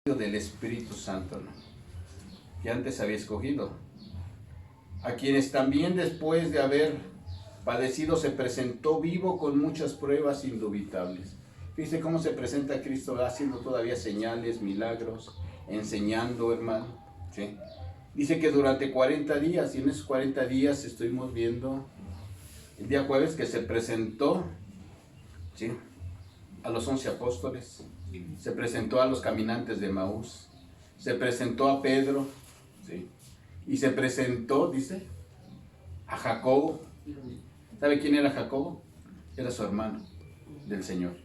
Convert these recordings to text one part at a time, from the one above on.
del Espíritu Santo, ¿no? Que antes había escogido, a quienes también después de haber padecido se presentó vivo con muchas pruebas indubitables. Fíjense cómo se presenta Cristo haciendo todavía señales, milagros, enseñando, hermano, ¿sí? Dice que durante 40 días, y en esos 40 días estuvimos viendo el día jueves que se presentó, ¿sí?, a los 11 apóstoles, se presentó a los caminantes de Emaús, se presentó a Pedro, ¿sí?, y se presentó, dice, a Jacobo. ¿Sabe quién era Jacobo? Era su hermano del Señor.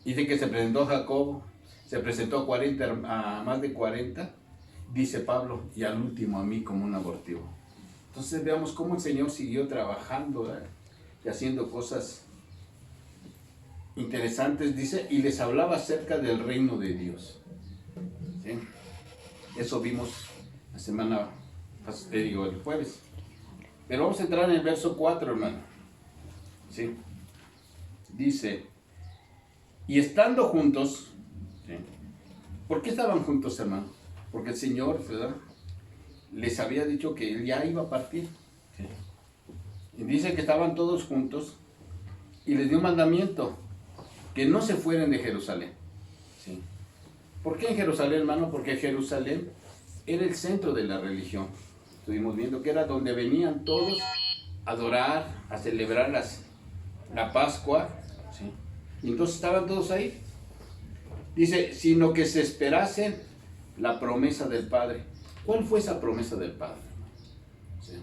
Dice que se presentó a Jacobo, se presentó a más de 40, dice Pablo, y al último a mí como un abortivo. Entonces veamos cómo el Señor siguió trabajando, y haciendo cosas interesantes, dice, y les hablaba acerca del reino de Dios. ¿Sí? Eso vimos la semana, el jueves. Pero vamos a entrar en el verso 4, hermano. ¿Sí? Dice, y estando juntos, ¿sí?, ¿por qué estaban juntos, hermano? Porque el Señor, ¿verdad?, les había dicho que Él ya iba a partir. ¿Sí? Y dice que estaban todos juntos y les dio un mandamiento, que no se fueran de Jerusalén. ¿Sí? ¿Por qué en Jerusalén, hermano? Porque Jerusalén era el centro de la religión. Estuvimos viendo que era donde venían todos a adorar, a celebrar la Pascua. ¿Sí? Y entonces estaban todos ahí. Dice, sino que se esperasen la promesa del Padre. ¿Cuál fue esa promesa del Padre? ¿Sí?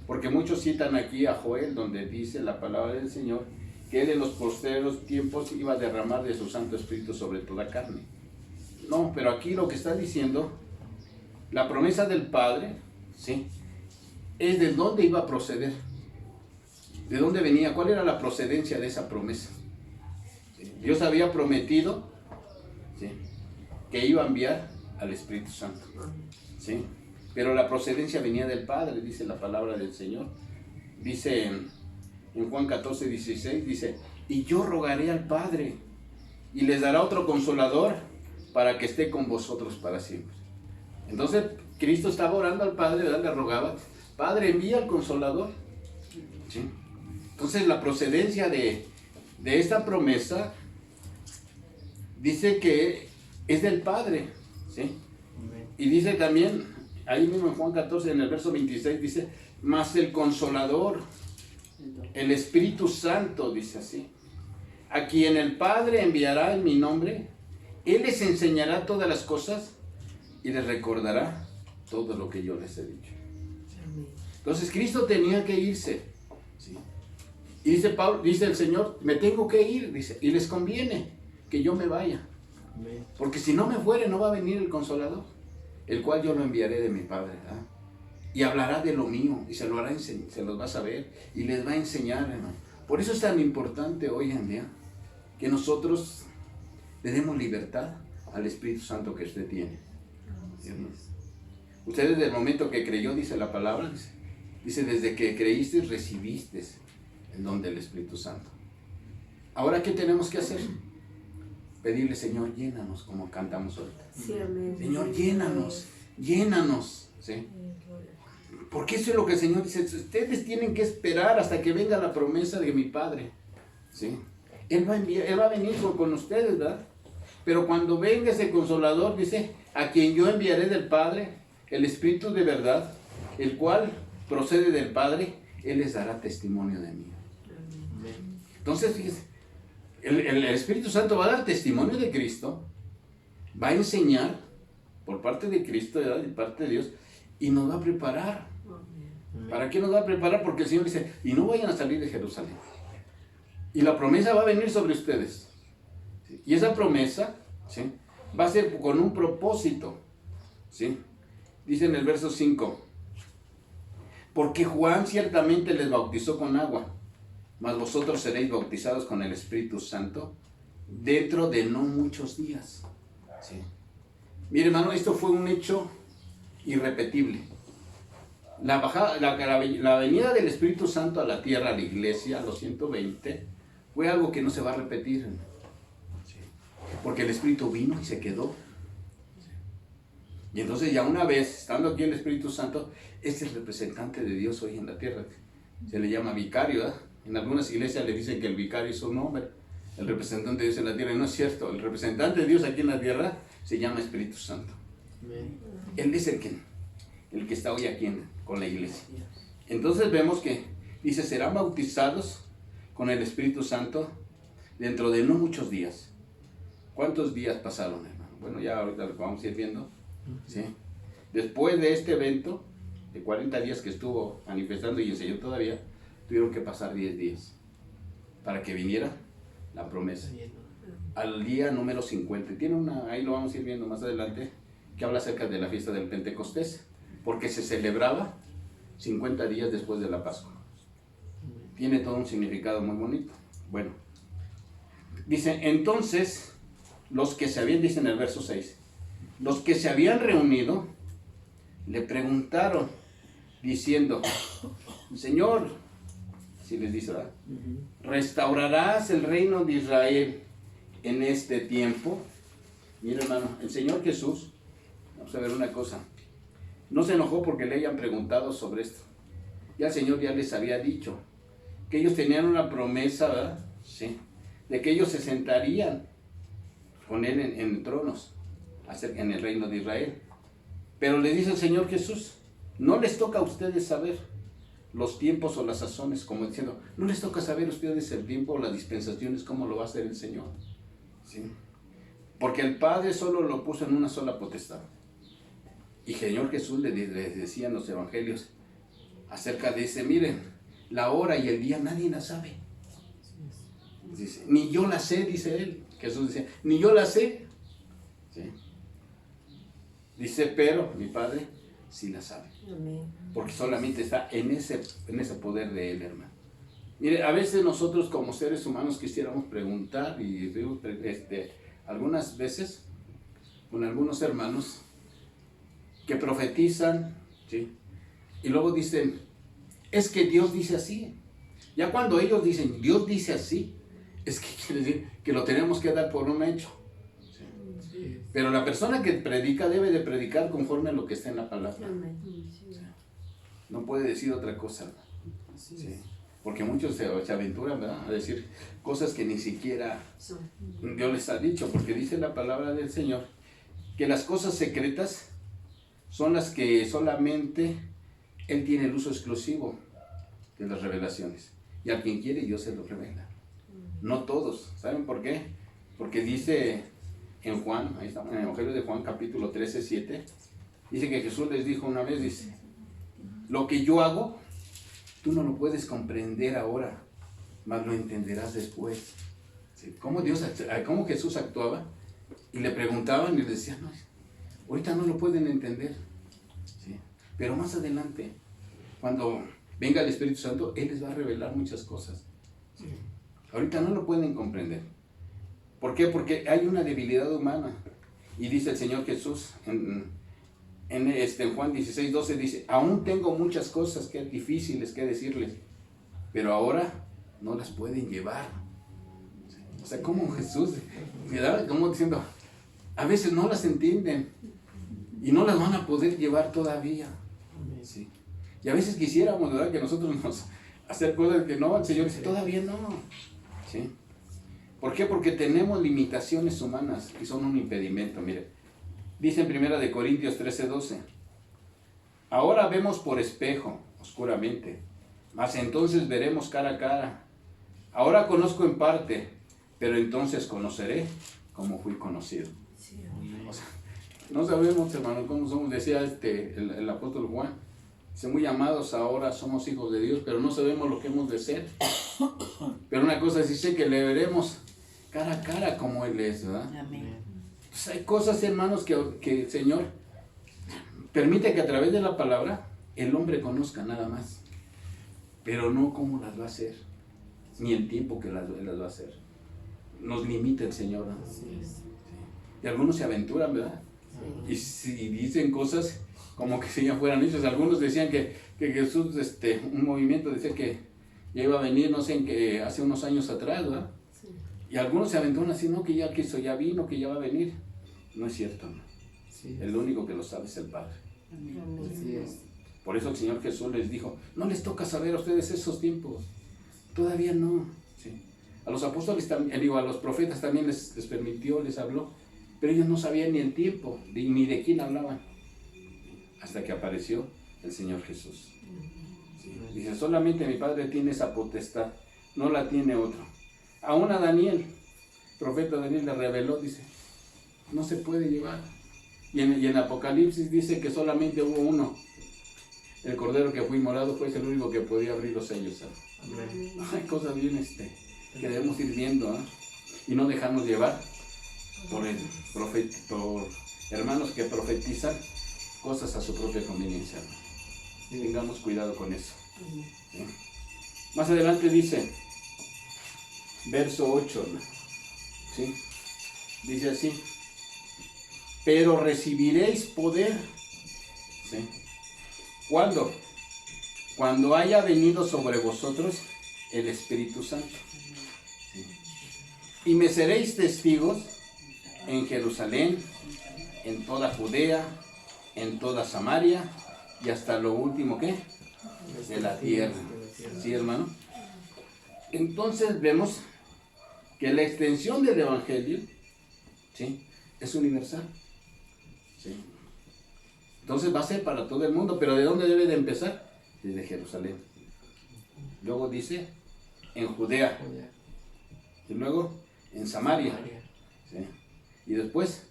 Porque muchos citan aquí a Joel, donde dice la palabra del Señor, que Él en los postreros tiempos iba a derramar de su Santo Espíritu sobre toda carne. No, pero aquí lo que está diciendo, la promesa del Padre, ¿sí?, es de dónde iba a proceder, de dónde venía, cuál era la procedencia de esa promesa. ¿Sí? Dios había prometido, ¿sí?, que iba a enviar al Espíritu Santo, ¿sí?, pero la procedencia venía del Padre, dice la palabra del Señor. Dice en Juan 14, 16, dice, y yo rogaré al Padre, y les dará otro consolador, para que esté con vosotros para siempre. Entonces, Cristo estaba orando al Padre, ¿verdad? Le rogaba, Padre, envía al consolador. ¿Sí? Entonces, la procedencia de esta promesa, dice que es del Padre, ¿sí? Y dice también, ahí mismo en Juan 14, en el verso 26, dice, mas el consolador, el Espíritu Santo, dice así, a quien el Padre enviará en mi nombre, Él les enseñará todas las cosas y les recordará todo lo que yo les he dicho. Entonces Cristo tenía que irse, ¿sí? Y dice Pablo, dice el Señor, me tengo que ir, dice, y les conviene que yo me vaya, porque si no me fuere no va a venir el Consolador, el cual yo lo enviaré de mi Padre, ¿verdad? Y hablará de lo mío, y se los va a saber, y les va a enseñar, hermano. Por eso es tan importante hoy en día que nosotros le demos libertad al Espíritu Santo que usted tiene. ¿Sí? Usted desde el momento que creyó, dice la palabra, dice desde que creíste recibiste el don del Espíritu Santo. Ahora, ¿qué tenemos que hacer? Pedirle, Señor, llénanos, como cantamos ahorita. Sí, Señor, llénanos, ¿sí? Porque eso es lo que el Señor dice, ustedes tienen que esperar hasta que venga la promesa de mi Padre, ¿sí? Él va a venir con ustedes, ¿verdad? Pero cuando venga ese Consolador, dice, a quien yo enviaré del Padre, el Espíritu de verdad, el cual procede del Padre, Él les dará testimonio de mí. Entonces, fíjense, el Espíritu Santo va a dar testimonio de Cristo, va a enseñar por parte de Cristo, ¿verdad?, de parte de Dios, y nos va a preparar. ¿Para qué nos va a preparar? Porque el Señor dice, y no vayan a salir de Jerusalén. Y la promesa va a venir sobre ustedes. ¿Sí? Y esa promesa, ¿sí?, va a ser con un propósito. ¿Sí? Dice en el verso 5, porque Juan ciertamente les bautizó con agua, mas vosotros seréis bautizados con el Espíritu Santo dentro de no muchos días. ¿Sí? Mire, hermano, esto fue un hecho irrepetible. La venida del Espíritu Santo a la tierra, a la iglesia, a los 120, fue algo que no se va a repetir. ¿Sí? Porque el Espíritu vino y se quedó Y entonces ya una vez, estando aquí el Espíritu Santo, es el representante de Dios hoy en la tierra. Se le llama vicario, ¿verdad? En algunas iglesias le dicen que el vicario es un hombre, el representante de Dios en la tierra. Y no es cierto, el representante de Dios aquí en la tierra se llama Espíritu Santo. Él es el que está hoy aquí con la iglesia. Entonces vemos que dice, serán bautizados con el Espíritu Santo dentro de no muchos días. ¿Cuántos días pasaron, hermano? Bueno, ya ahorita lo vamos a ir viendo. ¿Sí? Después de este evento, de 40 días que estuvo manifestando y enseñó todavía, tuvieron que pasar 10 días para que viniera la promesa. Al día número 50. Tiene ahí lo vamos a ir viendo más adelante, que habla acerca de la fiesta del Pentecostés, porque se celebraba 50 días después de la Pascua. Tiene todo un significado muy bonito. Bueno, dice, entonces, los que se habían, dice en el verso 6, los que se habían reunido, le preguntaron, diciendo, Señor, así les dice, ¿verdad? ¿Restaurarás el reino de Israel en este tiempo? Mira, hermano, el Señor Jesús, vamos a ver una cosa, no se enojó porque le hayan preguntado sobre esto. Ya el Señor ya les había dicho que ellos tenían una promesa, ¿verdad? Sí, de que ellos se sentarían con Él en tronos, en el reino de Israel. Pero les dice el Señor Jesús, no les toca a ustedes saber los tiempos o las sazones, como diciendo, no les toca saber a ustedes el tiempo o las dispensaciones, cómo lo va a hacer el Señor. ¿Sí? Porque el Padre solo lo puso en una sola potestad. Y el Señor Jesús les decía en los evangelios acerca de ese, miren, la hora y el día nadie la sabe. Dice, ni yo la sé, dice él. Jesús decía, ni yo la sé. ¿Sí? Dice, pero mi Padre sí la sabe. Amén. Porque solamente está en ese poder de Él, hermano. Mire, a veces nosotros como seres humanos quisiéramos preguntar, y algunas veces con algunos hermanos que profetizan, ¿sí? Y luego dicen, es que Dios dice así. Ya cuando ellos dicen, Dios dice así, es que quiere decir que lo tenemos que dar por un hecho. ¿Sí? Pero la persona que predica debe de predicar conforme a lo que está en la palabra. ¿Sí? No puede decir otra cosa. ¿Sí? Porque muchos se aventuran, ¿verdad?, a decir cosas que ni siquiera Dios les ha dicho, porque dice la palabra del Señor que las cosas secretas son las que solamente Él tiene el uso exclusivo de las revelaciones. Y a quien quiere Dios se lo revela. No todos. ¿Saben por qué? Porque dice en Juan, ahí está, en el Evangelio de Juan, capítulo 13, 7, dice que Jesús les dijo una vez, dice, lo que yo hago, tú no lo puedes comprender ahora, mas lo entenderás después. ¿Sí? ¿Cómo Jesús actuaba? Y le preguntaban y les decían, no, ahorita no lo pueden entender. ¿Sí? Pero más adelante, cuando venga el Espíritu Santo, Él les va a revelar muchas cosas. ¿Sí? Ahorita no lo pueden comprender. ¿Por qué? Porque hay una debilidad humana. Y dice el Señor Jesús en Juan 16, 12, dice, aún tengo muchas cosas difíciles que decirles, pero ahora no las pueden llevar. O sea, como Jesús, como diciendo, a veces no las entienden y no las van a poder llevar todavía. ¿Sí? Y a veces quisiéramos, ¿verdad?, que nosotros nos hacer cosas que no, el Señor dice, todavía no. ¿Sí? ¿Por qué? Porque tenemos limitaciones humanas y son un impedimento. Mire, dice en 1 Corintios 13, 12, ahora vemos por espejo, oscuramente, mas entonces veremos cara a cara. Ahora conozco en parte, pero entonces conoceré como fui conocido. Sí, o sea, no sabemos, hermano, cómo somos, decía el apóstol Juan, dice, muy amados, ahora somos hijos de Dios, pero no sabemos lo que hemos de ser. Pero una cosa es, dice que le veremos cara a cara como Él es, ¿verdad? Amén. Pues hay cosas, hermanos, que el Señor permite que a través de la palabra el hombre conozca nada más, pero no cómo las va a hacer, ni el tiempo que las va a hacer. Nos limita el Señor, ¿no? Sí. Y algunos se aventuran, ¿verdad? Sí. Y dicen cosas como que si ya fueran hechos. Algunos decían que Jesús, un movimiento decía que ya iba a venir, no sé, hace unos años atrás, ¿verdad? Sí. Y algunos se aventuran así, no, que ya quiso, ya vino, que ya va a venir. No es cierto, ¿no? Sí. El único que lo sabe es el Padre. Así es. Por eso el Señor Jesús les dijo, no les toca saber a ustedes esos tiempos. Todavía no. ¿Sí? A los apóstoles, a los profetas también les permitió, les habló, pero ellos no sabían ni el tiempo, ni de quién hablaban. Hasta que apareció el Señor Jesús. ¿Sí? Dice, solamente mi Padre tiene esa potestad, no la tiene otro. Aún a Daniel, profeta Daniel le reveló, dice, no se puede llevar. Y en Apocalipsis dice que solamente hubo uno. El cordero que fue inmolado fue el único que podía abrir los sellos. Amén. Hay cosas bien que debemos ir viendo, ¿eh? Y no dejarnos llevar por hermanos que profetizan cosas a su propia conveniencia. Sí. Tengamos cuidado con eso. ¿Sí? Más adelante dice, verso 8, ¿no? ¿Sí? Dice así, pero recibiréis poder. ¿Sí? ¿Cuándo? Cuando haya venido sobre vosotros el Espíritu Santo. ¿Sí? Y me seréis testigos en Jerusalén, en toda Judea, en toda Samaria y hasta lo último, ¿qué? De la tierra. ¿Sí, hermano? Entonces vemos que la extensión del Evangelio, ¿sí?, es universal. ¿Sí? Entonces va a ser para todo el mundo, pero ¿de dónde debe de empezar? Desde Jerusalén. Luego dice, en Judea. Y luego en Samaria. ¿Sí? Y después,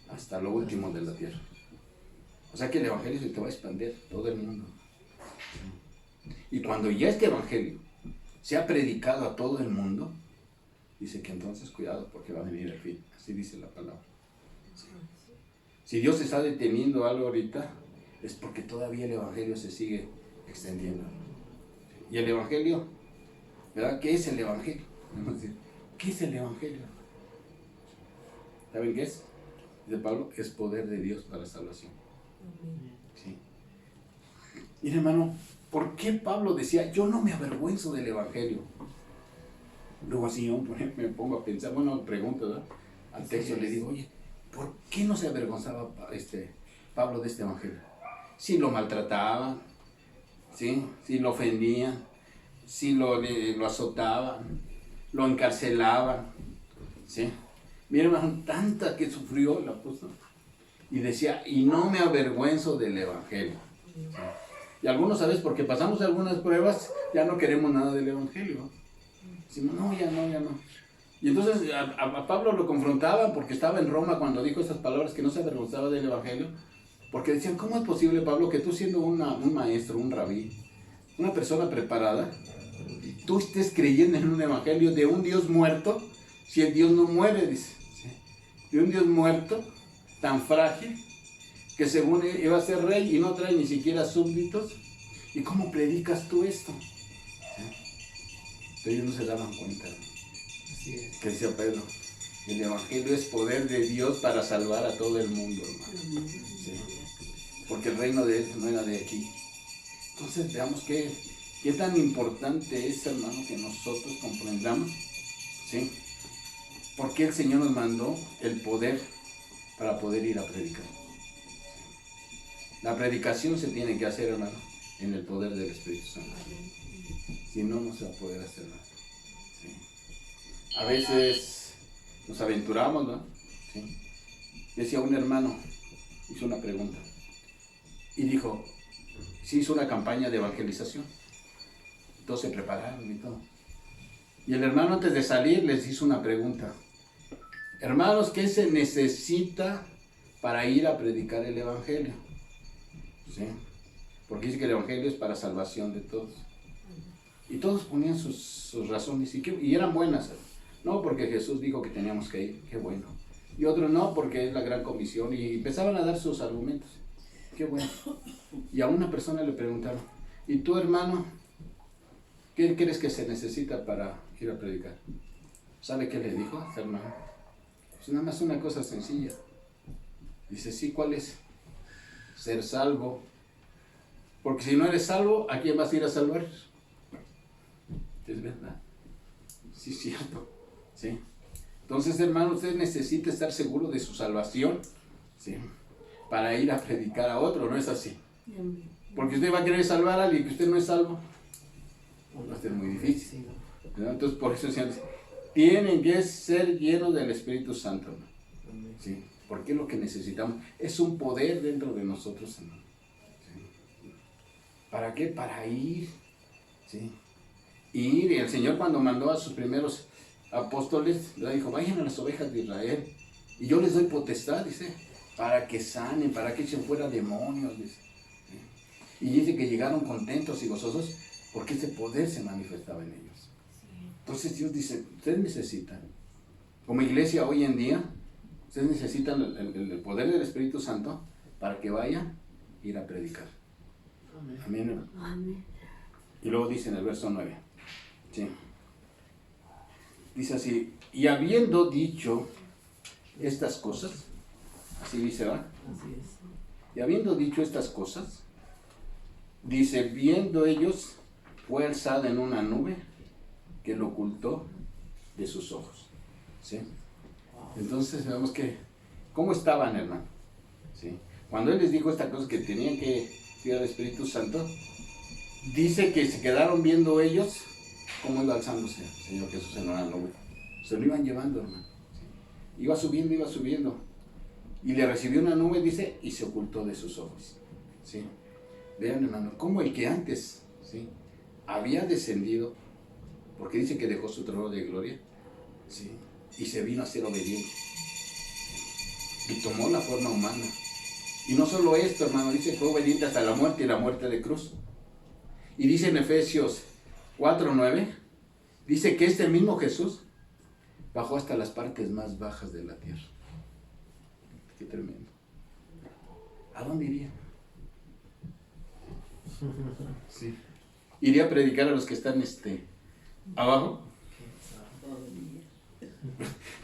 hasta lo último de la tierra. O sea que el Evangelio se te va a expandir todo el mundo. Y cuando ya este Evangelio se ha predicado a todo el mundo, dice que entonces cuidado porque va a venir el fin. Así dice la palabra. ¿Sí? Si Dios está deteniendo algo ahorita, es porque todavía el Evangelio se sigue extendiendo. Y el Evangelio, ¿verdad? ¿Qué es el Evangelio? ¿Qué es el Evangelio? ¿Saben qué es? De Pablo, es poder de Dios para la salvación. ¿Sí? Mira, hermano, ¿por qué Pablo decía, yo no me avergüenzo del Evangelio? Luego así yo, por ejemplo, me pongo a pensar, bueno, pregunto, ¿verdad?, al texto, le digo, oye, ¿por qué no se avergonzaba Pablo de este Evangelio? Si lo maltrataban, ¿sí?, si lo ofendían, si lo azotaban, lo encarcelaban, ¿sí? Mira, hermano, tanta que sufrió el apóstol. Y decía, y no me avergüenzo del Evangelio. ¿Sí? Y algunos, ¿sabes? Porque pasamos algunas pruebas, ya no queremos nada del Evangelio. Decimos, no, ya no. Y entonces a Pablo lo confrontaban porque estaba en Roma cuando dijo esas palabras, que no se avergonzaba del Evangelio. Porque decían, ¿cómo es posible, Pablo, que tú siendo un maestro, un rabí, una persona preparada, tú estés creyendo en un Evangelio de un Dios muerto, si el Dios no muere, dice? ¿Sí? De un Dios muerto, tan frágil, que según él iba a ser rey y no trae ni siquiera súbditos. ¿Y cómo predicas tú esto? ¿Sí? Pero ellos no se daban cuenta. Así es. Que decía Pedro, el Evangelio es poder de Dios para salvar a todo el mundo, hermano. ¿Sí? Porque el reino de él no era de aquí. Entonces veamos qué tan importante es, hermano, que nosotros comprendamos, ¿sí?, por qué el Señor nos mandó el poder para poder ir a predicar. La predicación se tiene que hacer, hermano, en el poder del Espíritu Santo. Si no, no se va a poder hacer nada. ¿Sí? A veces nos aventuramos, ¿no? ¿Sí? Decía un hermano, hizo una pregunta y dijo, sí, hizo una campaña de evangelización. Todos se prepararon y todo. Y el hermano, antes de salir, les hizo una pregunta. Hermanos, ¿qué se necesita para ir a predicar el Evangelio? ¿Sí? Porque dice que el Evangelio es para salvación de todos. Y todos ponían sus razones y eran buenas. No, porque Jesús dijo que teníamos que ir, qué bueno. Y otros no, porque es la gran comisión. Y empezaban a dar sus argumentos. Qué bueno. Y a una persona le preguntaron, ¿y tú, hermano, qué crees que se necesita para ir a predicar? ¿Sabe qué le dijo a este hermano? Pues nada más una cosa sencilla. Dice, sí, ¿cuál es? Ser salvo. Porque si no eres salvo, ¿a quién vas a ir a salvar? Es verdad. Sí, es cierto. ¿Sí? Entonces, hermano, usted necesita estar seguro de su salvación. ¿Sí? para ir a predicar a otro, no es así. Porque usted va a querer salvar a alguien que usted no es salvo. Va a ser muy difícil. ¿No? Entonces, por eso el Señor dice, tienen que ser llenos del Espíritu Santo. ¿No? ¿Sí? Porque es lo que necesitamos. Es un poder dentro de nosotros, hermano. ¿Sí? ¿Para qué? Para ir. ¿Sí? Ir. Y el Señor, cuando mandó a sus primeros apóstoles, le dijo, vayan a las ovejas de Israel. Y yo les doy potestad, dice, para que sanen, para que echen fuera demonios, dice. ¿Sí? Y dice que llegaron contentos y gozosos porque ese poder se manifestaba en ellos. Entonces Dios dice, ustedes necesitan, como iglesia hoy en día, ustedes necesitan el poder del Espíritu Santo para que vayan a ir a predicar. Amén. Amén. Y luego dice en el verso 9, ¿sí? Dice así, y habiendo dicho estas cosas, así dice, ¿va? Así es. Y habiendo dicho estas cosas, dice, viendo ellos, fue alzada en una nube que lo ocultó de sus ojos. ¿Sí? Entonces vemos que, ¿cómo estaban, hermano? ¿Sí? Cuando Él les dijo esta cosa que tenían que ir al Espíritu Santo, dice que se quedaron viendo ellos cómo iba alzándose el Señor Jesús en una nube. Se lo iban llevando, hermano. ¿Sí? Iba subiendo. Y le recibió una nube, dice, y se ocultó de sus ojos. ¿Sí? Vean, hermano, cómo el que antes, ¿sí?, había descendido, porque dice que dejó su trono de gloria, ¿sí?, y se vino a ser obediente. Y tomó la forma humana. Y no solo esto, hermano, dice que fue obediente hasta la muerte y la muerte de cruz. Y dice en Efesios 4:9, dice que este mismo Jesús bajó hasta las partes más bajas de la tierra. Qué tremendo. ¿A dónde iría? Sí. ¿Iría a predicar a los que están abajo?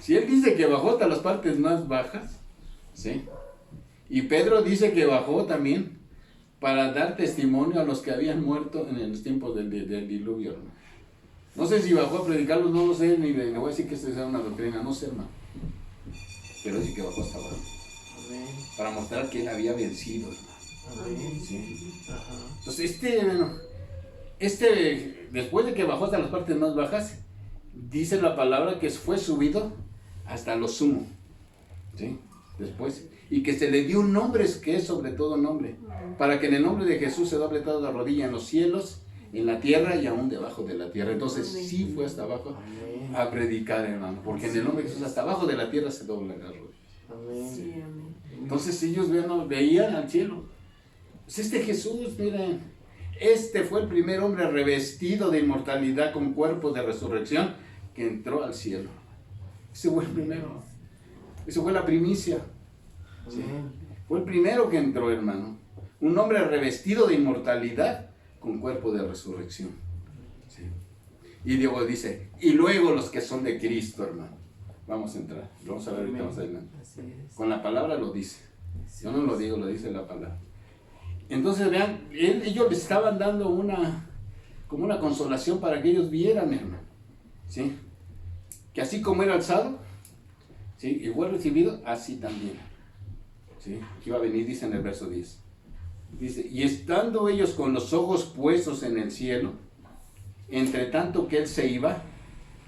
Si Él dice que bajó hasta las partes más bajas, ¿sí? Y Pedro dice que bajó también para dar testimonio a los que habían muerto en los tiempos del diluvio, ¿no? No sé si bajó a predicarlos, no lo sé, ni le voy a decir que esta sea una doctrina, no sé, hermano. Pero dice que bajó hasta abajo. Amén. Para mostrar que Él había vencido, hermano. Amén. Sí. Ajá. Entonces, después de que bajó hasta las partes más bajas, dice la palabra que fue subido hasta lo sumo, ¿sí? Después, y que se le dio un nombre que es sobre todo nombre, para que en el nombre de Jesús se doble toda la rodilla en los cielos, en la tierra y aún debajo de la tierra. Entonces sí fue hasta abajo a predicar, hermano, porque en el nombre de Jesús hasta abajo de la tierra se doblan las rodillas. Sí. Entonces ellos veían al cielo. Pues este Jesús, miren, este fue el primer hombre revestido de inmortalidad con cuerpo de resurrección que entró al cielo. Ese fue el primero. Eso fue la primicia. Sí. Fue el primero que entró, hermano. Un hombre revestido de inmortalidad con cuerpo de resurrección. Sí. Y luego dice, y luego los que son de Cristo, hermano. Vamos a entrar. Lo vamos a ver ahorita más adelante. Con la palabra lo dice. Yo no lo digo, lo dice la palabra. Entonces vean, ellos les estaban dando como una consolación para que ellos vieran, hermano. ¿Sí? Que así como era alzado, ¿sí?, y fue recibido, así también. ¿Sí? Que iba a venir, dice en el verso 10. Dice, y estando ellos con los ojos puestos en el cielo, entre tanto que Él se iba,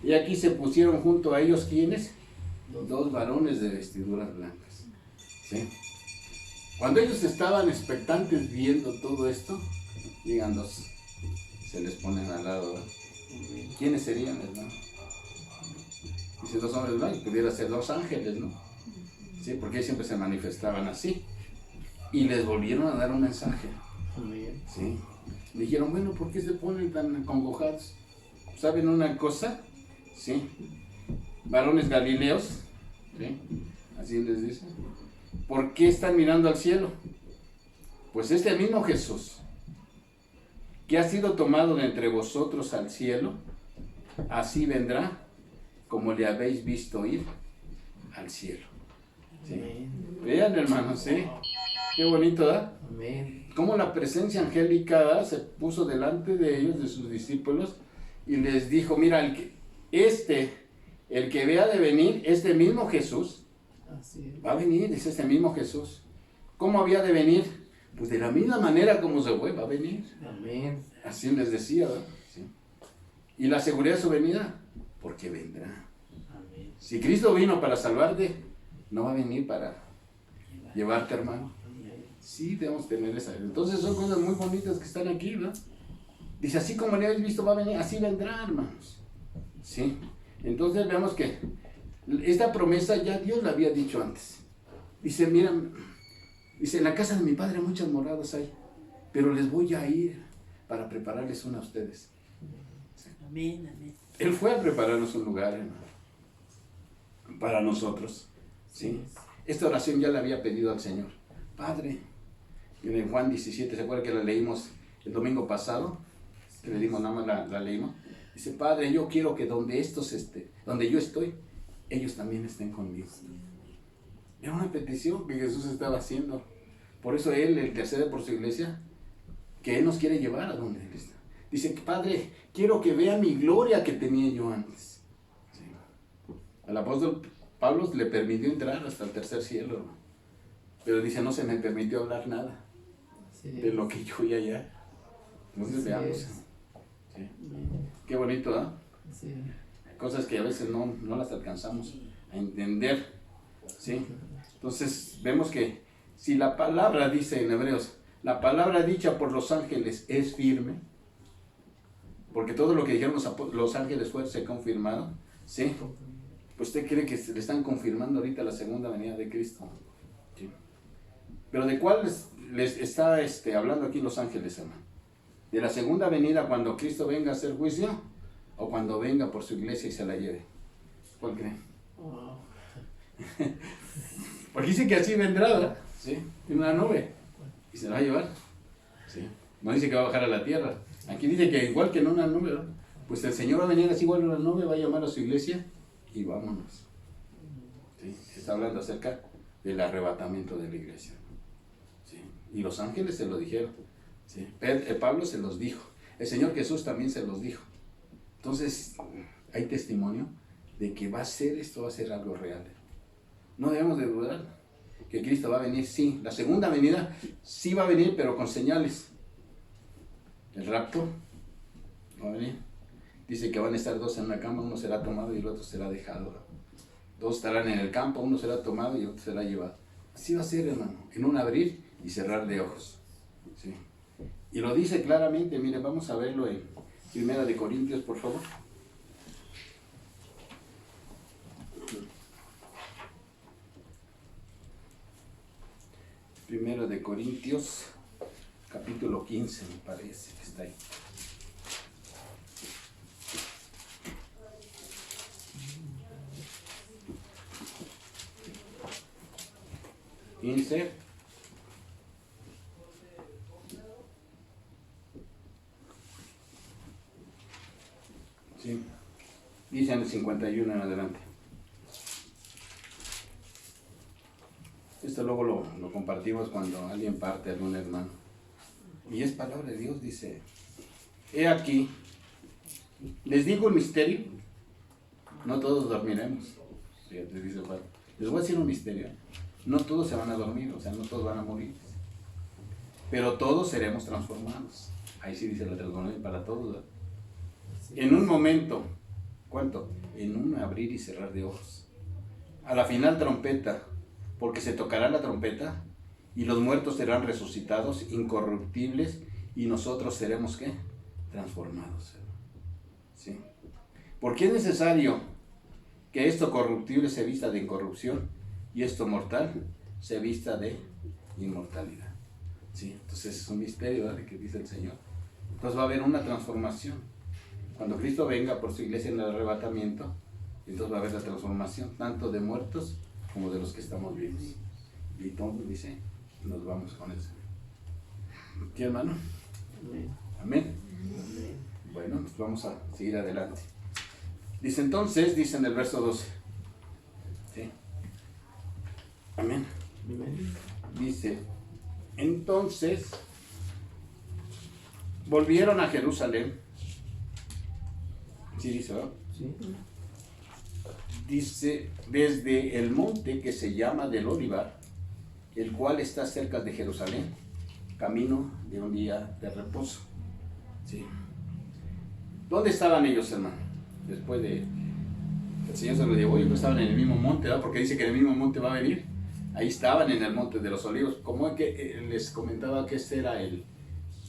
y aquí se pusieron junto a ellos, ¿quiénes? 2 varones de vestiduras blancas. ¿Sí? Cuando ellos estaban expectantes viendo todo esto, llegan 2, se les ponen al lado, ¿verdad? ¿Quiénes serían, hermano? Dice 2 hombres blancos, pudiera ser 2 ángeles, ¿no? Sí, porque ellos siempre se manifestaban así. Y les volvieron a dar un mensaje. ¿Sí? Le dijeron, bueno, ¿por qué se ponen tan acongojados? ¿Saben una cosa? ¿Sí? Varones galileos, ¿sí?, así les dice. ¿Por qué están mirando al cielo? Pues este mismo Jesús, que ha sido tomado de entre vosotros al cielo, así vendrá como le habéis visto ir al cielo. ¿Sí? Vean, hermanos, ¿sí? Qué bonito, ¿verdad? Amén. Cómo la presencia angélica, ¿verdad?, se puso delante de ellos, de sus discípulos, y les dijo, mira, el que vea de venir, este mismo Jesús, va a venir, es este mismo Jesús, ¿Cómo había de venir? Pues de la misma manera como se fue, va a venir. Amén. Así les decía, ¿verdad? Sí. ¿Y la seguridad de su venida? Porque vendrá. Amén. Si Cristo vino para salvarte, no va a venir para llevarte, hermano. Sí, debemos tener esa. Entonces son cosas muy bonitas que están aquí, ¿verdad? Dice, así como le habéis visto va a venir, así vendrá, hermanos. Sí. Entonces vemos que esta promesa ya Dios la había dicho antes. Dice, mira, dice, en la casa de mi padre muchas moradas hay, pero les voy a ir para prepararles una a ustedes. Sí. Amén, amén. Él fue a prepararnos un lugar, hermano, para nosotros. ¿Sí? Esta oración ya la había pedido al Señor. Padre, en Juan 17, ¿se acuerda que la leímos el domingo pasado? Que le dimos, nada más la leímos. Dice, Padre, yo quiero que donde donde yo estoy, ellos también estén conmigo. Era una petición que Jesús estaba haciendo. Por eso Él intercede por su iglesia, que Él nos quiere llevar a donde Él está. Dice, Padre, quiero que vea mi gloria que tenía yo antes. Sí. Al apóstol Pablo le permitió entrar hasta el tercer cielo, hermano. Pero dice, no se me permitió hablar nada de lo que yo vi allá. Entonces veamos. Sí. Qué bonito, ¿ah? Sí. Cosas que a veces no las alcanzamos a entender. ¿Sí? Entonces vemos que si la palabra, dice en Hebreos, la palabra dicha por los ángeles es firme, porque todo lo que dijeron los ángeles se confirmaron, ¿sí? Pues usted cree que se le están confirmando ahorita la segunda venida de Cristo. ¿Sí? Pero ¿de cuál les está hablando aquí los ángeles, hermano? ¿De la segunda venida cuando Cristo venga a hacer juicio? ¿O cuando venga por su iglesia y se la lleve? ¿Cuál creen? Oh. Porque dice que así vendrá, ¿verdad? ¿Sí? En una nube. ¿Y se la va a llevar? ¿Sí? No dice que va a bajar a la tierra. Aquí dice que igual que en una nube, ¿verdad? Pues el Señor va a venir así igual en una nube, va a llamar a su iglesia y vámonos. ¿Sí? Está hablando acerca del arrebatamiento de la iglesia. ¿Sí? Y los ángeles se lo dijeron. ¿Sí? Pablo se los dijo. El Señor Jesús también se los dijo. Entonces, hay testimonio de que va a ser algo real. No debemos de dudar que Cristo va a venir, sí. La segunda venida sí va a venir, pero con señales. El rapto va a venir. Dice que van a estar dos en una cama, uno será tomado y el otro será dejado. Dos estarán en el campo, uno será tomado y el otro será llevado. Así va a ser, hermano, en un abrir y cerrar de ojos. ¿Sí? Y lo dice claramente, mire, vamos a verlo en 1 Corintios, por favor. Primero de Corintios, capítulo 15, me parece que está ahí. Sí. Dice en el 51 en adelante. Esto luego lo compartimos cuando alguien parte, algún hermano. Y es palabra de Dios, dice, he aquí, les digo un misterio, no todos dormiremos. Fíjate, dice Pablo. Les voy a decir un misterio, no todos se van a dormir, o sea, no todos van a morir, pero todos seremos transformados. Ahí sí dice la transformación para todos, ¿verdad? En un momento, ¿cuánto? En un abrir y cerrar de ojos. A la final trompeta, porque se tocará la trompeta y los muertos serán resucitados, incorruptibles, y nosotros seremos, ¿qué? Transformados. ¿Sí? Porque es necesario que esto corruptible se vista de incorrupción y esto mortal se vista de inmortalidad. ¿Sí? Entonces es un misterio, ¿verdad?, que dice el Señor. Entonces va a haber una transformación. Cuando Cristo venga por su iglesia en el arrebatamiento, entonces va a haber la transformación, tanto de muertos como de los que estamos vivos. Y todo dice, nos vamos con eso. ¿Sí, hermano? Amén. Amén. Bueno, pues vamos a seguir adelante. Dice entonces, dice en el verso 12. ¿Sí? Amén. Amén. Dice, entonces, volvieron a Jerusalén. Sí, dice, ¿no? Sí. Dice, desde el monte que se llama del Olivar, el cual está cerca de Jerusalén, camino de un día de reposo. ¿Sí? ¿Dónde estaban ellos, hermano? Después de el Señor se los llevó, yo creo que estaban en el mismo monte, ¿verdad? Porque dice que en el mismo monte va a venir. Ahí estaban en el monte de los olivos. Como es que les comentaba que esta era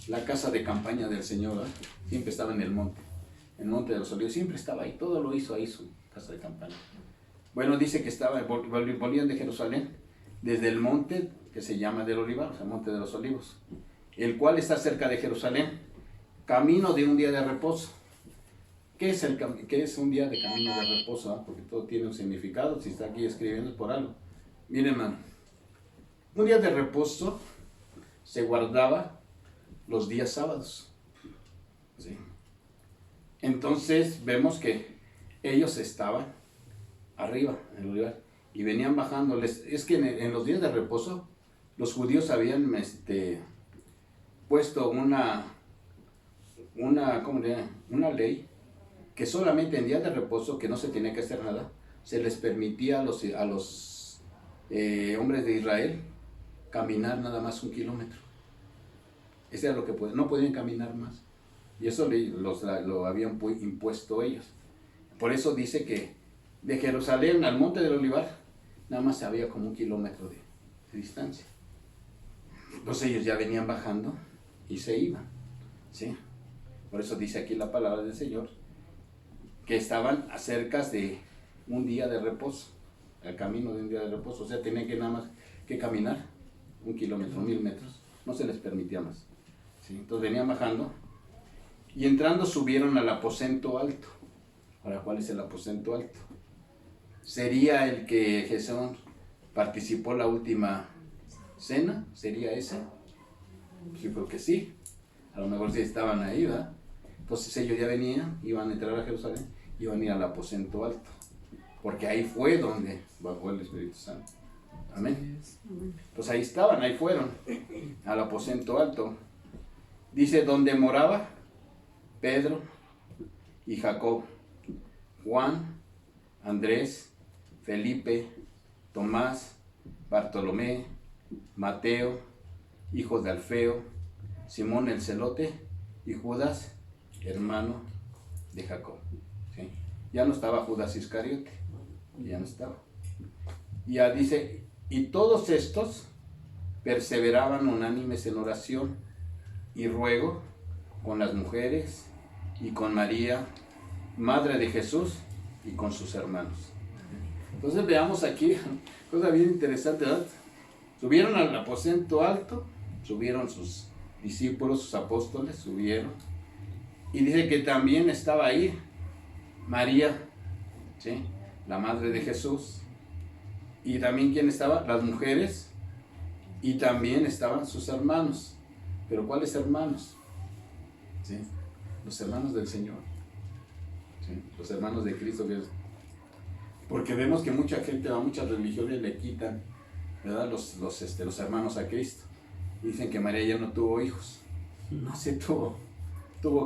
la casa de campaña del Señor, ¿verdad? Siempre estaba en el monte de los olivos, siempre estaba ahí, todo lo hizo ahí su casa de campaña. Bueno, dice que volvían de Jerusalén desde el monte que se llama del Olivar, o sea, el monte de los olivos, el cual está cerca de Jerusalén, camino de un día de reposo. ¿Qué es un día de camino de reposo? ¿Ah? Porque todo tiene un significado, si está aquí escribiendo es por algo. Miren, hermano, un día de reposo se guardaba los días sábados. ¿Sí? Entonces vemos que ellos estaban arriba, en el lugar, y venían bajándoles. Es que en los días de reposo, los judíos habían puesto una ley que solamente en días de reposo, que no se tenía que hacer nada, se les permitía a los hombres de Israel caminar nada más 1 kilómetro. Ese era lo que podían, no podían caminar más. Y eso lo habían impuesto ellos. Por eso dice que de Jerusalén al monte del Olivar, nada más había como 1 kilómetro de distancia. Entonces ellos ya venían bajando y se iban. ¿Sí? Por eso dice aquí la palabra del Señor, que estaban acerca de un día de reposo, el camino de un día de reposo. O sea, tenían que nada más que caminar 1 kilómetro, 1000 metros. No se les permitía más. ¿Sí? Entonces venían bajando y entrando subieron al aposento alto. Ahora, ¿cuál es el aposento alto? ¿Sería el que Jesús participó la última cena? ¿Sería ese? Yo creo que sí. A lo mejor sí estaban ahí, ¿verdad? Entonces ellos ya venían, iban a entrar a Jerusalén, iban a ir al aposento alto. Porque ahí fue donde bajó el Espíritu Santo. Amén. Pues ahí estaban, ahí fueron, al aposento alto. Dice, donde moraba Pedro y Jacob, Juan, Andrés, Felipe, Tomás, Bartolomé, Mateo, hijos de Alfeo, Simón el celote y Judas, hermano de Jacob. ¿Sí? Ya no estaba Judas Iscariote, ya no estaba. Ya dice, y todos estos perseveraban unánimes en oración y ruego con las mujeres y con María, madre de Jesús, y con sus hermanos. Entonces veamos aquí, cosa bien interesante, ¿verdad? Subieron al aposento alto, subieron sus discípulos, sus apóstoles, subieron. Y dice que también estaba ahí María, ¿sí? La madre de Jesús. Y también, ¿quién estaba? Las mujeres. Y también estaban sus hermanos. ¿Pero cuáles hermanos? ¿Sí? Los hermanos del Señor. ¿Sí? Los hermanos de Cristo. Porque vemos que mucha gente, a muchas religiones le quitan, ¿verdad? Los hermanos a Cristo. Dicen que María ya no tuvo hijos. No se tuvo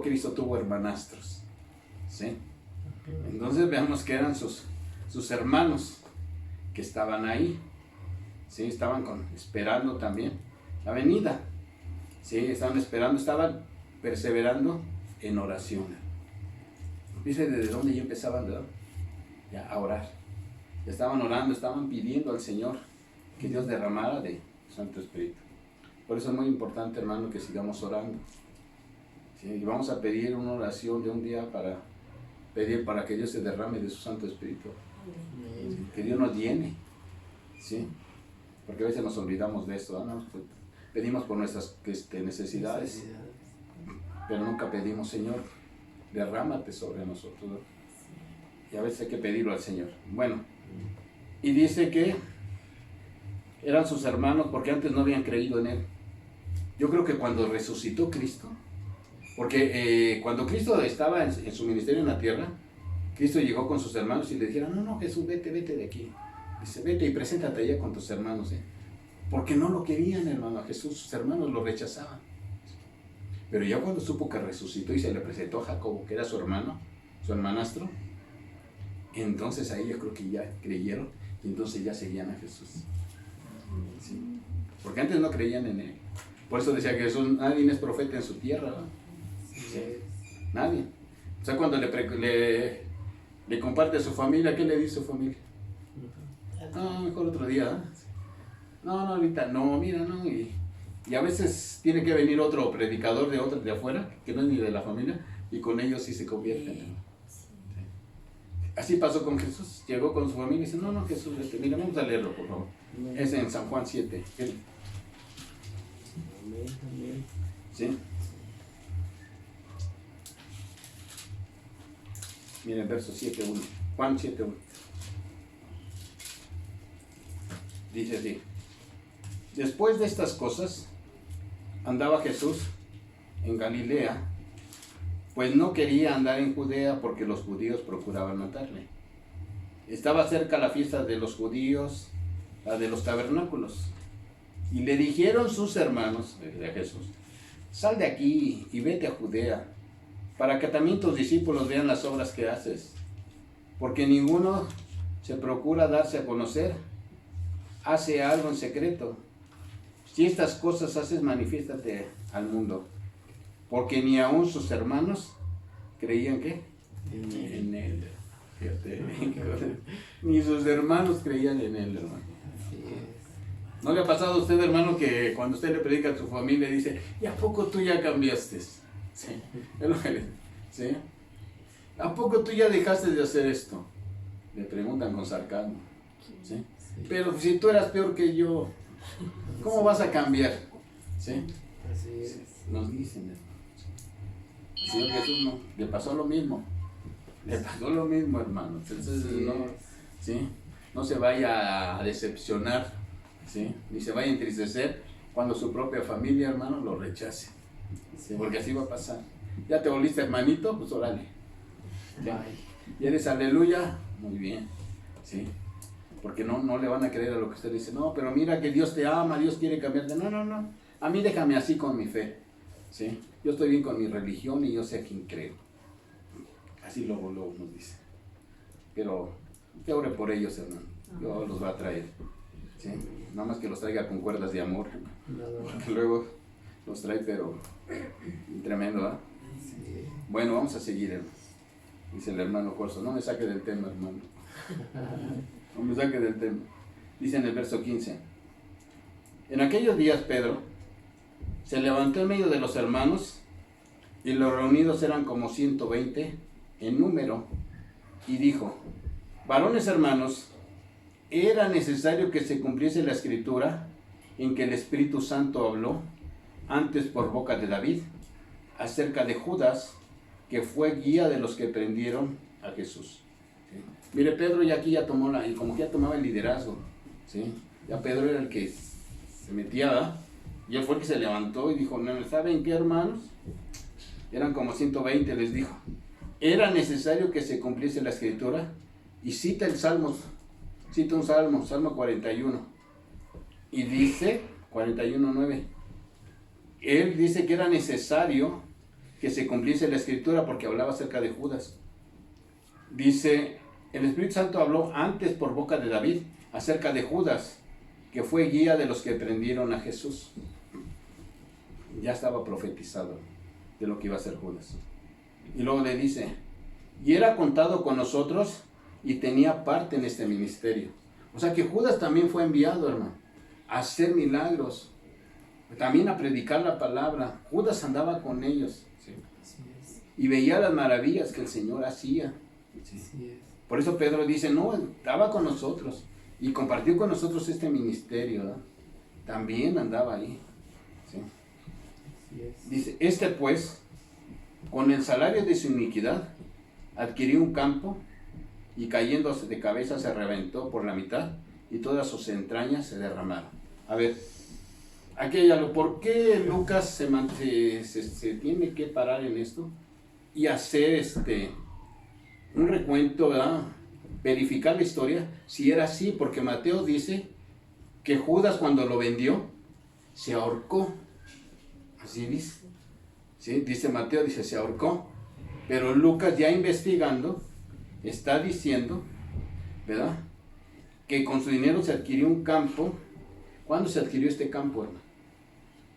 Cristo, tuvo hermanastros. ¿Sí? Entonces veamos que eran sus hermanos que estaban ahí. ¿Sí? Estaban esperando también la venida. ¿Sí? Estaban esperando, estaban perseverando en oración. Dice desde dónde ya empezaban, ¿verdad? Ya a orar. Ya estaban orando, estaban pidiendo al Señor que Dios derramara de Santo Espíritu. Por eso es muy importante, hermano, que sigamos orando. ¿Sí? Y vamos a pedir una oración de un día para pedir para que Dios se derrame de su Santo Espíritu. ¿Sí? Que Dios nos llene. ¿Sí? Porque a veces nos olvidamos de esto, ¿no? Pedimos por nuestras necesidades, pero nunca pedimos, Señor, derrámate sobre nosotros, ¿no? Y a veces hay que pedirlo al Señor. Bueno, y dice que eran sus hermanos porque antes no habían creído en Él. Yo creo que cuando resucitó Cristo, porque cuando Cristo estaba en su ministerio en la tierra, Cristo llegó con sus hermanos y le dijeron, no, Jesús, vete de aquí. Dice, vete y preséntate allá con tus hermanos. Porque no lo querían, hermano, a Jesús, sus hermanos lo rechazaban. Pero ya cuando supo que resucitó y se le presentó a Jacobo, que era su hermano, su hermanastro, entonces ahí yo creo que ya creyeron y entonces ya seguían a Jesús. ¿Sí? porque antes no creían en él. Por eso decía que Jesús, nadie es profeta en su tierra, ¿no? Nadie. O sea, cuando le comparte a su familia, ¿qué le dice su familia? No, mejor otro día, ¿eh? No, ahorita, no, mira, no. Y a veces tiene que venir otro predicador de afuera, que no es ni de la familia, y con ellos sí se convierten, ¿no? Así pasó con Jesús. Llegó con su familia y dice, no, Jesús, mira, vamos a leerlo, por favor. Es en San Juan 7. ¿Sí? Miren, verso 7.1. Juan 7.1. Dice así. Después de estas cosas, andaba Jesús en Galilea, pues no quería andar en Judea porque los judíos procuraban matarle. Estaba cerca la fiesta de los judíos, la de los tabernáculos. Y le dijeron sus hermanos de Jesús, sal de aquí y vete a Judea, para que también tus discípulos vean las obras que haces. Porque ninguno se procura darse a conocer, hace algo en secreto. Si estas cosas haces, manifiéstate al mundo. Porque ni aun sus hermanos creían ¿qué? En él. Fíjate, ni sus hermanos creían en él, hermano. ¿No le ha pasado a usted, hermano, que cuando usted le predica a su familia dice, ¿y a poco tú ya cambiaste? Sí, es lo que le dice. ¿Sí? ¿A poco tú ya dejaste de hacer esto? Le preguntan con sarcasmo. ¿Sí? Pero si tú eras peor que yo, ¿cómo vas a cambiar? ¿Sí? Así es. Nos dicen, hermano. Al Señor Jesús no, le pasó lo mismo. Le pasó lo mismo, hermano. Entonces, ¿sí? No se vaya a decepcionar, ¿sí? Ni se vaya a entristecer cuando su propia familia, hermano, lo rechace. ¿Sí? Porque así va a pasar. Ya te volviste hermanito, pues órale. ¿Y eres aleluya? Muy bien. ¿Sí? Porque no le van a creer a lo que usted dice. No, pero mira que Dios te ama, Dios quiere cambiarte. No. A mí déjame así con mi fe. ¿Sí? Yo estoy bien con mi religión y yo sé a quién creo. Así luego nos dice. Pero que ore por ellos, hermano. Dios los va a traer. ¿Sí? Nada más que los traiga con cuerdas de amor. Porque luego los trae, pero tremendo, ¿ah? Sí. Bueno, vamos a seguir, hermano. Dice el hermano Corso. No me saque del tema, hermano. No me saque del tema. Dice en el verso 15. En aquellos días Pedro se levantó en medio de los hermanos, y los reunidos eran como 120 en número, y dijo, varones hermanos, era necesario que se cumpliese la escritura en que el Espíritu Santo habló antes por boca de David acerca de Judas, que fue guía de los que prendieron a Jesús. ¿Sí? Mire, Pedro ya aquí ya tomó como que ya tomaba el liderazgo, ¿sí? Ya Pedro era el que se metía, ¿verdad? Y él fue el que se levantó y dijo, ¿no saben qué, hermanos? Eran como 120, les dijo. Era necesario que se cumpliese la escritura, y cita un salmo, Salmo 41, y dice, 41:9, él dice que era necesario que se cumpliese la escritura porque hablaba acerca de Judas. Dice, el Espíritu Santo habló antes por boca de David acerca de Judas, que fue guía de los que prendieron a Jesús. Ya estaba profetizado de lo que iba a ser Judas. Y luego le dice, y era contado con nosotros y tenía parte en este ministerio. O sea que Judas también fue enviado, hermano, a hacer milagros, también a predicar la palabra. Judas andaba con ellos, ¿sí? Y veía las maravillas que el Señor hacía, ¿sí? Por eso Pedro dice, no, estaba con nosotros y compartió con nosotros este ministerio, ¿verdad? También andaba ahí, ¿sí? Dice, pues, con el salario de su iniquidad, adquirió un campo y cayéndose de cabeza se reventó por la mitad y todas sus entrañas se derramaron. A ver, aquí hay algo. ¿Por qué Lucas se tiene que parar en esto y hacer un recuento, ¿verdad? Verificar la historia, si era así? Porque Mateo dice que Judas, cuando lo vendió, se ahorcó. Así dice. ¿Sí? Dice Mateo, dice se ahorcó. Pero Lucas, ya investigando, está diciendo, ¿verdad?, que con su dinero se adquirió un campo. ¿Cuándo se adquirió este campo, hermano?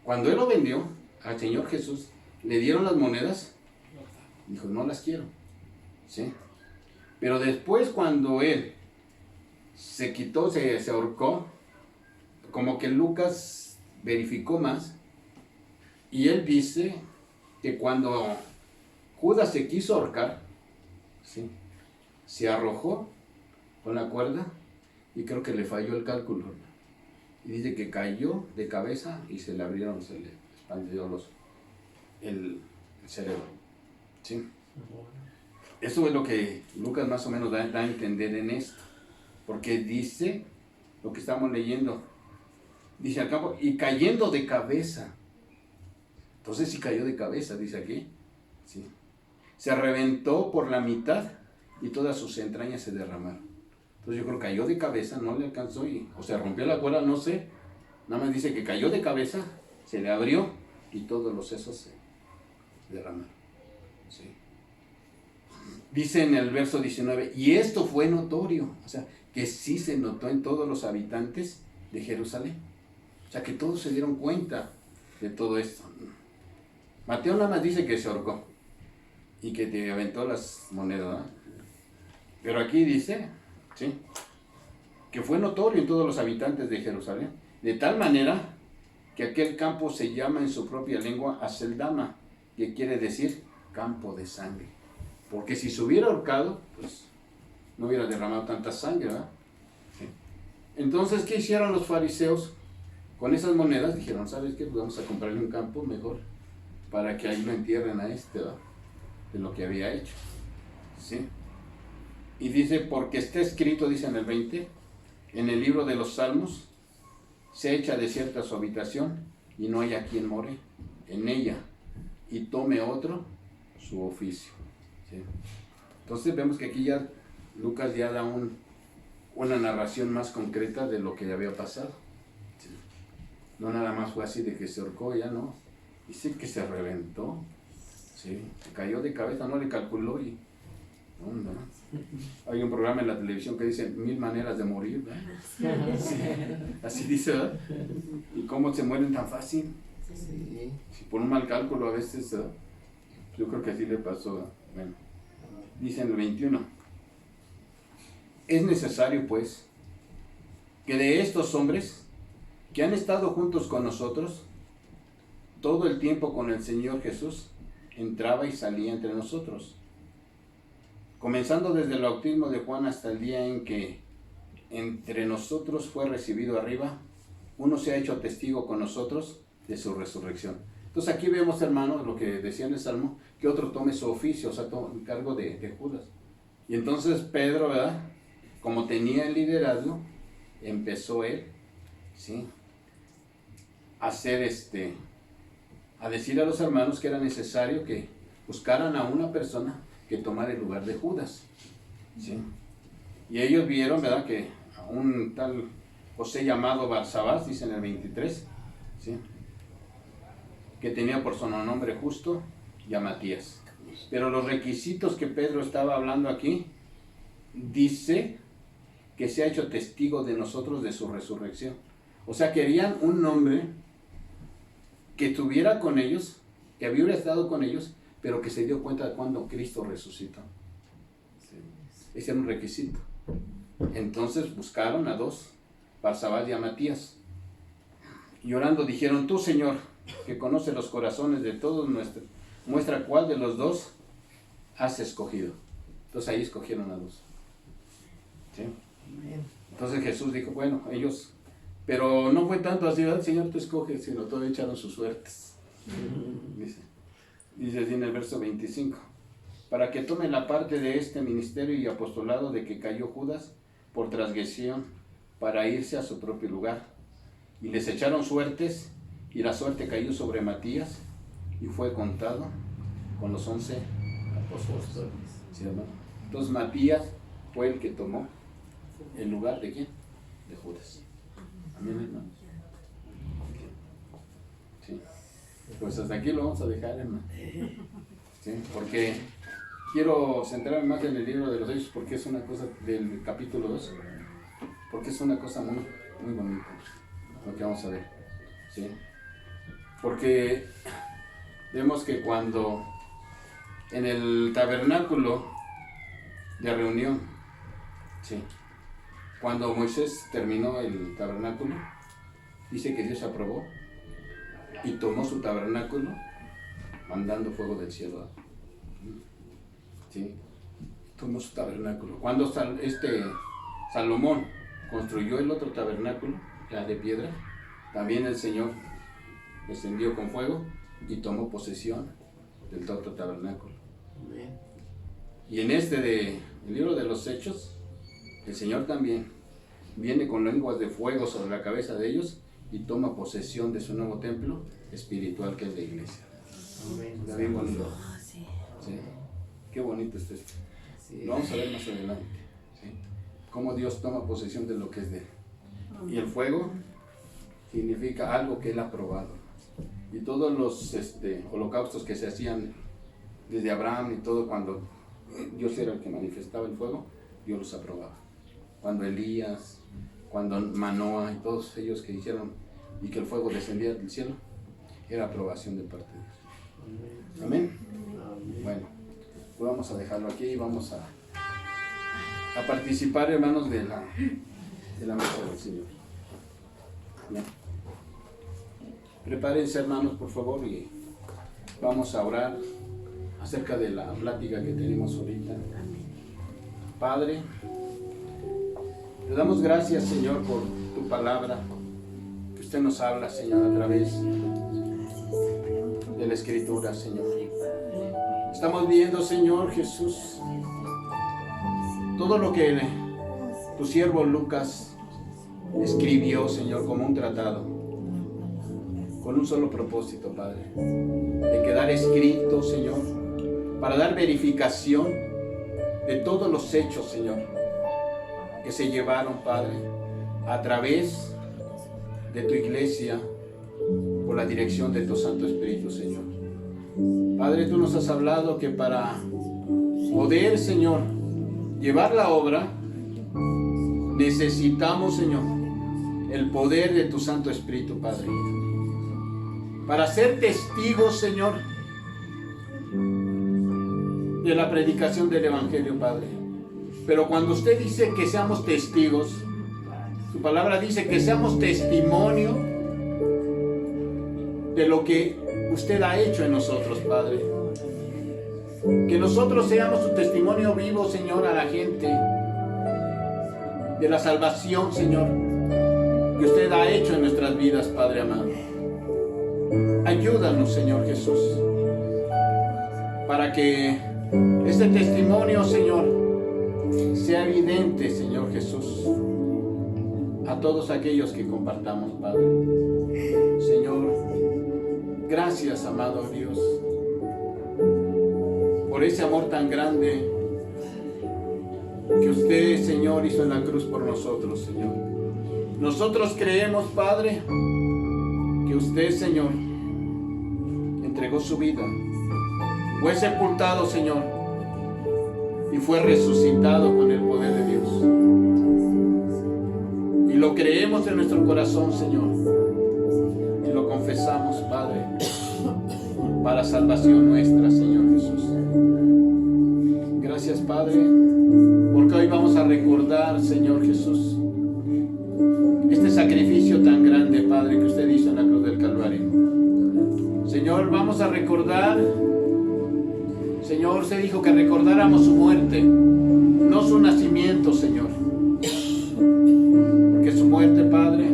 Cuando él lo vendió al Señor Jesús, le dieron las monedas, dijo, no las quiero. ¿Sí? Pero después cuando él se quitó, se ahorcó, como que Lucas verificó más, y él dice que cuando Judas se quiso ahorcar, ¿sí?, se arrojó con la cuerda y creo que le falló el cálculo. Y dice que cayó de cabeza y se le abrieron, se le expandió el cerebro. ¿Sí? Eso es lo que Lucas más o menos da a entender en esto. Porque dice lo que estamos leyendo. Dice al campo, y cayendo de cabeza. Entonces sí cayó de cabeza, dice aquí. ¿Sí? Se reventó por la mitad y todas sus entrañas se derramaron. Entonces yo creo que cayó de cabeza, no le alcanzó o se rompió la cuerda, no sé. Nada más dice que cayó de cabeza, se le abrió y todos los sesos se derramaron. ¿Sí? Dice en el verso 19, y esto fue notorio, o sea, que sí se notó en todos los habitantes de Jerusalén. O sea, que todos se dieron cuenta de todo esto. Mateo nada más dice que se ahorcó y que te aventó las monedas, ¿no? Pero aquí dice, ¿sí?, que fue notorio en todos los habitantes de Jerusalén, de tal manera que aquel campo se llama en su propia lengua Aceldama, que quiere decir campo de sangre. Porque si se hubiera ahorcado, pues no hubiera derramado tanta sangre, ¿verdad? ¿Sí? Entonces, ¿qué hicieron los fariseos? Con esas monedas dijeron, ¿sabes qué? Pues vamos a comprarle un campo mejor para que ahí lo entierren a ¿verdad?, de lo que había hecho. ¿Sí? Y dice, porque está escrito, dice en el 20, en el libro de los Salmos, se echa desierta su habitación y no haya quien more en ella y tome otro su oficio. ¿Sí? Entonces vemos que aquí ya Lucas ya da una narración más concreta de lo que ya había pasado. ¿Sí? No nada más fue así de que se ahorcó, ya no. Dice que se reventó, ¿sí?, se cayó de cabeza, no le calculó y... No. Hay un programa en la televisión que dice 1000 maneras de morir, ¿verdad? Sí, así dice, ¿verdad? ¿Y cómo se mueren tan fácil? Sí. Si por un mal cálculo a veces, ¿verdad? Yo creo que así le pasó, ¿verdad? Bueno, dice en el 21, es necesario pues que de estos hombres que han estado juntos con nosotros todo el tiempo con el Señor Jesús, entraba y salía entre nosotros, comenzando desde el bautismo de Juan hasta el día en que entre nosotros fue recibido arriba, uno se ha hecho testigo con nosotros de su resurrección. Entonces aquí vemos, hermanos, lo que decía en el Salmo, que otro tome su oficio, o sea, tome el cargo de Judas. Y entonces Pedro, ¿verdad?, como tenía el liderazgo, empezó él, ¿sí?, a hacer a decir a los hermanos que era necesario que buscaran a una persona que tomara el lugar de Judas. ¿Sí? Y ellos vieron, ¿verdad?, que a un tal José llamado Barsabás, dice en el 23, ¿sí?, que tenía por su nombre Justo y a Matías. Pero los requisitos que Pedro estaba hablando aquí, dice que se ha hecho testigo de nosotros de su resurrección. O sea, querían un nombre que estuviera con ellos, que hubiera estado con ellos, pero que se dio cuenta de cuando Cristo resucitó. Sí. Ese era un requisito. Entonces buscaron a dos, Barsabás y a Matías. Y orando dijeron, tú, Señor, que conoce los corazones de todos, muestra cuál de los dos has escogido. Entonces ahí escogieron a dos. ¿Sí? Entonces Jesús dijo, bueno, ellos... Pero no fue tanto así, ¿verdad? Señor, tú escoges, sino todos echaron sus suertes. Dice así en el verso 25. Para que tome la parte de este ministerio y apostolado de que cayó Judas por transgresión para irse a su propio lugar. Y les echaron suertes y la suerte cayó sobre Matías y fue contado con los 11 apóstoles. ¿Sí, hermano? Entonces Matías fue el que tomó el lugar de ¿quién? De Judas. Amén, hermano. Sí. Pues hasta aquí lo vamos a dejar, hermano. Sí, porque quiero centrarme más en el libro de los Hechos, porque es una cosa del capítulo 2, porque es una cosa muy, muy bonita. lo que vamos a ver, ¿sí? Porque vemos que cuando en el tabernáculo de reunión, ¿sí? Cuando Moisés terminó el tabernáculo, dice que Dios aprobó y tomó su tabernáculo mandando fuego del cielo. ¿Sí? Tomó su tabernáculo. Cuando Salomón construyó el otro tabernáculo, ya de piedra, también el Señor descendió con fuego y tomó posesión del otro tabernáculo. Amén. Y en el libro de los Hechos, el Señor también viene con lenguas de fuego sobre la cabeza de ellos y toma posesión de su nuevo templo espiritual, que es la iglesia. Amén. Está bien bonito. Sí. ¿Sí? Qué bonito es esto. Sí. Lo vamos a ver más adelante. ¿Sí? Cómo Dios toma posesión de lo que es de él. Y el fuego significa algo que él ha probado. Y todos los holocaustos que se hacían desde Abraham y todo, cuando Dios era el que manifestaba el fuego, Dios los aprobaba. Cuando Elías, cuando Manoah y todos ellos que hicieron y que el fuego descendía del cielo, era aprobación de parte de Dios. Amén. Amén. Bueno, pues vamos a dejarlo aquí y vamos a participar, hermanos, de la mesa del Señor. Bien. Prepárense, hermanos, por favor, y vamos a orar acerca de la plática que tenemos ahorita. Padre, te damos gracias, Señor, por tu palabra, que usted nos habla, Señor, a través de la Escritura, Señor. Estamos viendo, Señor Jesús, todo lo que tu siervo Lucas escribió, Señor, como un tratado, con un solo propósito, Padre, de quedar escrito, Señor, para dar verificación de todos los hechos, Señor, que se llevaron, Padre, a través de tu iglesia, por la dirección de tu Santo Espíritu, Señor. Padre, tú nos has hablado que para poder, Señor, llevar la obra, necesitamos, Señor, el poder de tu Santo Espíritu, Padre, para ser testigos, Señor, de la predicación del Evangelio, Padre. Pero cuando usted dice que seamos testigos, su palabra dice que seamos testimonio de lo que usted ha hecho en nosotros, Padre. Que nosotros seamos su testimonio vivo, Señor, a la gente de la salvación, Señor, que usted ha hecho en nuestras vidas, Padre amado. Ayúdanos, Señor Jesús, para que este testimonio, Señor, sea evidente, Señor Jesús, a todos aquellos que compartamos, Padre. Señor, gracias, amado Dios, por ese amor tan grande que usted, Señor, hizo en la cruz por nosotros, Señor. Nosotros creemos, Padre, que usted, Señor, entregó su vida, fue sepultado, Señor, y fue resucitado con el poder de Dios. Y lo creemos en nuestro corazón, Señor, y lo confesamos, Padre, para salvación nuestra, Señor Jesús. Gracias, Padre, porque hoy vamos a recordar, Señor Jesús, este sacrificio tan grande, Padre, que usted hizo en la cruz del Calvario. Señor, vamos a recordar, Señor, usted dijo que recordáramos su muerte, no su nacimiento, Señor. Porque su muerte, Padre,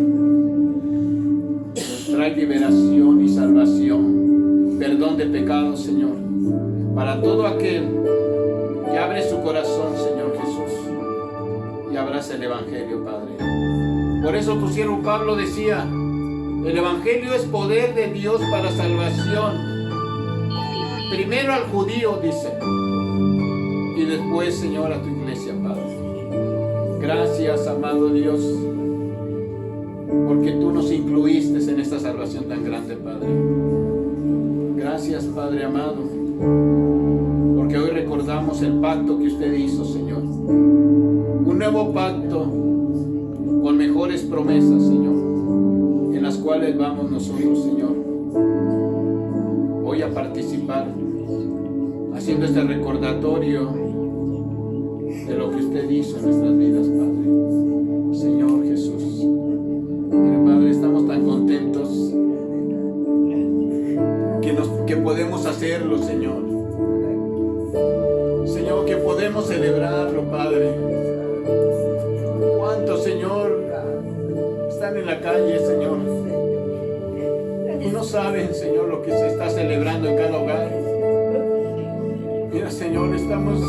nos trae liberación y salvación, perdón de pecados, Señor, para todo aquel que abre su corazón, Señor Jesús, y abraza el Evangelio, Padre. Por eso tu siervo Pablo decía, el Evangelio es poder de Dios para salvación. Primero al judío, dice, y después, Señor, a tu iglesia, Padre. Gracias, amado Dios, porque tú nos incluiste en esta salvación tan grande, Padre. Gracias, Padre amado, porque hoy recordamos el pacto que usted hizo, Señor. Un nuevo pacto con mejores promesas, Señor. cuales vamos nosotros, Señor, hoy a participar, haciendo este recordatorio de lo que usted hizo en nuestras vidas, Padre. Señor Jesús. Mira, Padre, estamos tan contentos que podemos hacerlo, Señor. Señor, que podemos celebrarlo, Padre. ¿Cuántos, Señor, están en la calle, Señor, y no saben, Señor, lo que se está celebrando en cada hogar? Mira, Señor, estamos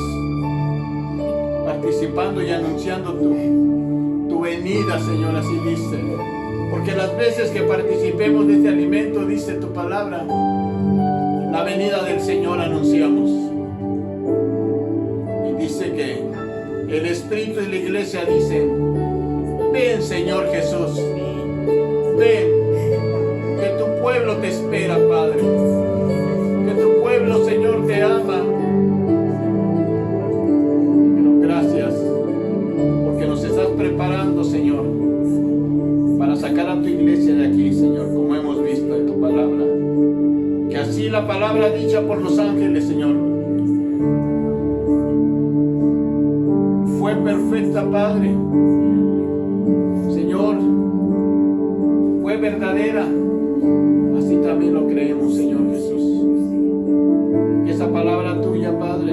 participando y anunciando tu venida, Señor, así dice. Porque las veces que participemos de este alimento, dice tu palabra, la venida del Señor anunciamos. Y dice que el Espíritu y la iglesia dicen: ven, Señor Jesús, ven, que tu pueblo te espera, Padre, que tu pueblo, Señor, te ama. Pero gracias, porque nos estás preparando, Señor, para sacar a tu iglesia de aquí, Señor, como hemos visto en tu palabra. Que así la palabra dicha por los ángeles, Señor, fue perfecta, Padre. Señor, fue verdadera. Así también lo creemos, Señor Jesús. Que esa palabra tuya, Padre,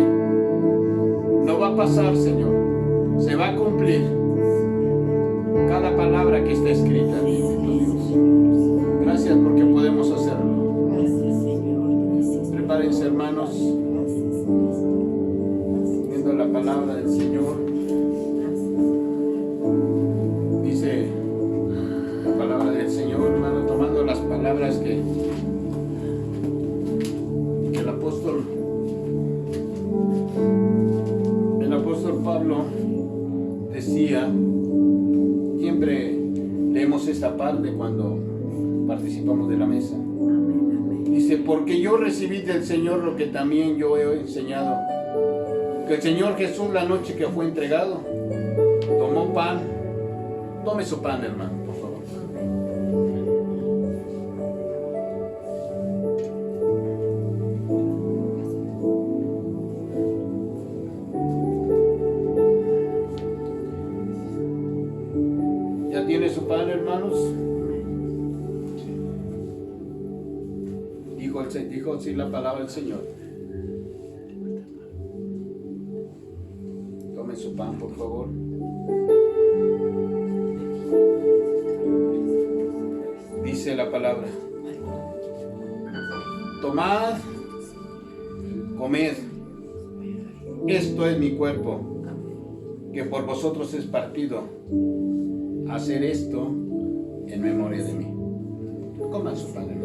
no va a pasar, Señor. Se va a cumplir cada palabra que está escrita, bendito Dios. Gracias porque podemos hacerlo. Prepárense, hermanos, viendo la palabra del Señor. Dice la palabra del Señor, hermano, tomando las palabras que el apóstol Pablo decía. Siempre leemos esta parte cuando participamos de la mesa. Dice: porque yo recibí del Señor lo que también yo he enseñado, que el Señor Jesús, la noche que fue entregado, tomó pan. Tome su pan, hermano, por favor. ¿Ya tiene su pan, hermanos? Dijo así la palabra del Señor. Tome su pan, por favor. Dice la palabra: tomad, comed, esto es mi cuerpo, que por vosotros es partido. Hacer esto en memoria de mí. Coman su pan, hermano.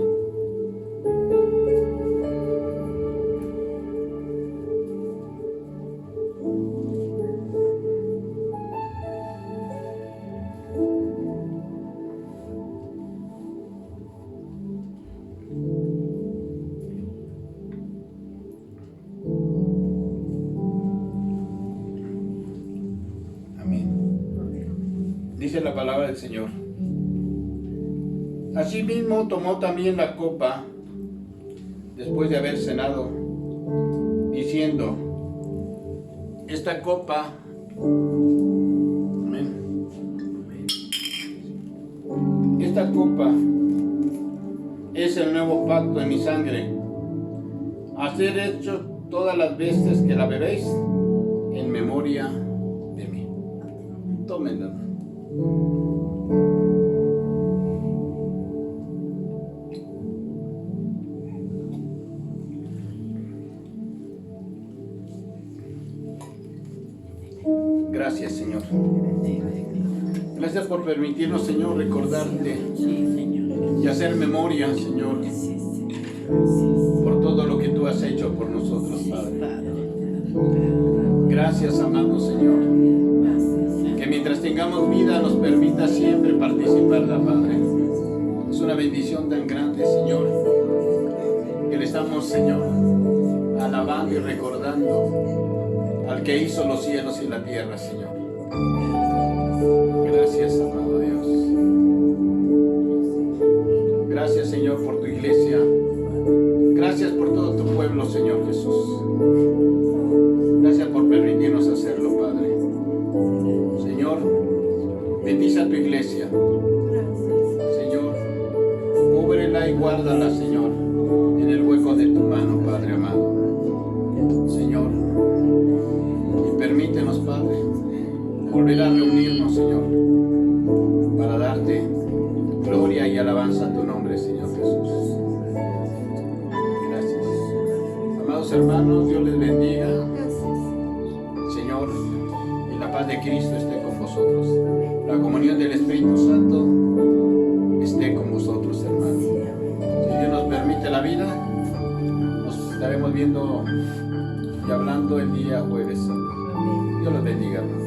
Dice la palabra del Señor: asimismo tomó también la copa después de haber cenado, diciendo: esta copa, amén, esta copa es el nuevo pacto en mi sangre. Hacer esto todas las veces que la bebéis en memoria de mí. Tómenla. Gracias, Señor. Gracias por permitirnos, Señor, recordarte y hacer memoria, Señor, por todo lo que tú has hecho por nosotros, Padre. Gracias, amado Señor, que mientras tengamos vida nos permita siempre participar, Padre. Es una bendición tan grande, Señor, que le estamos, Señor, alabando y recordando al que hizo los cielos y la tierra, Señor. Gracias, amado Dios. iglesia. Gracias por todo tu pueblo, Señor Jesús. Gracias por permitirnos hacerlo, Padre. Señor, bendice a tu iglesia. Señor, cúbrela y guárdala, Señor, en el hueco de tu mano, Padre amado. Señor, y permítenos, Padre, volver a reunirnos, Señor, para darte gloria y alabanza a tu nombre, Señor Jesús. Gracias. Amados hermanos, Dios les bendiga. Señor, y la paz de Cristo esté con vosotros. La comunión del Espíritu Santo esté con vosotros, hermanos. Si Dios nos permite la vida, nos estaremos viendo y hablando el día jueves. Dios los bendiga, hermanos.